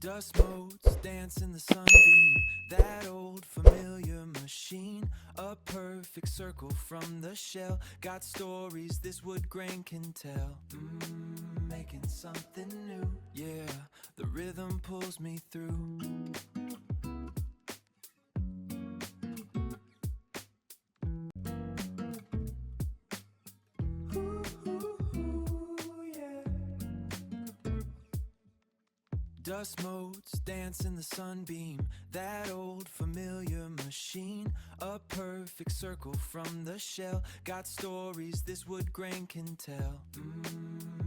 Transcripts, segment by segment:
Dust motes dance in the sunbeam, that old familiar machine. A perfect circle from the shell, got stories this wood grain can tell. Making something new, yeah, the rhythm pulls me through. Dust motes dance in the sunbeam, that old familiar machine. A perfect circle from the shell, got stories this wood grain can tell.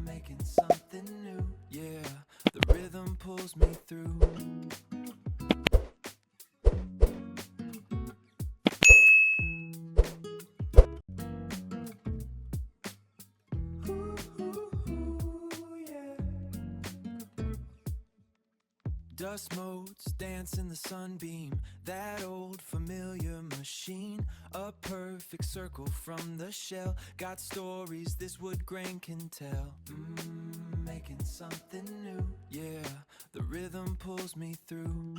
Making something new, yeah, the rhythm pulls me through. Dust motes dance in the sunbeam, that old familiar machine. A perfect circle from the shell, got stories this wood grain can tell. Making something new, yeah, the rhythm pulls me through.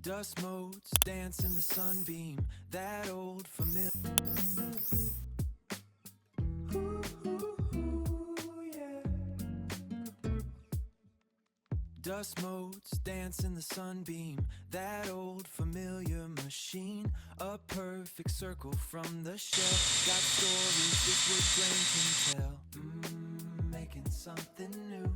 Dust motes dance in the sunbeam, that old familiar. Dust motes dance in the sunbeam, that old familiar machine. A perfect circle from the shell, got stories this wood grain can tell. Making something new.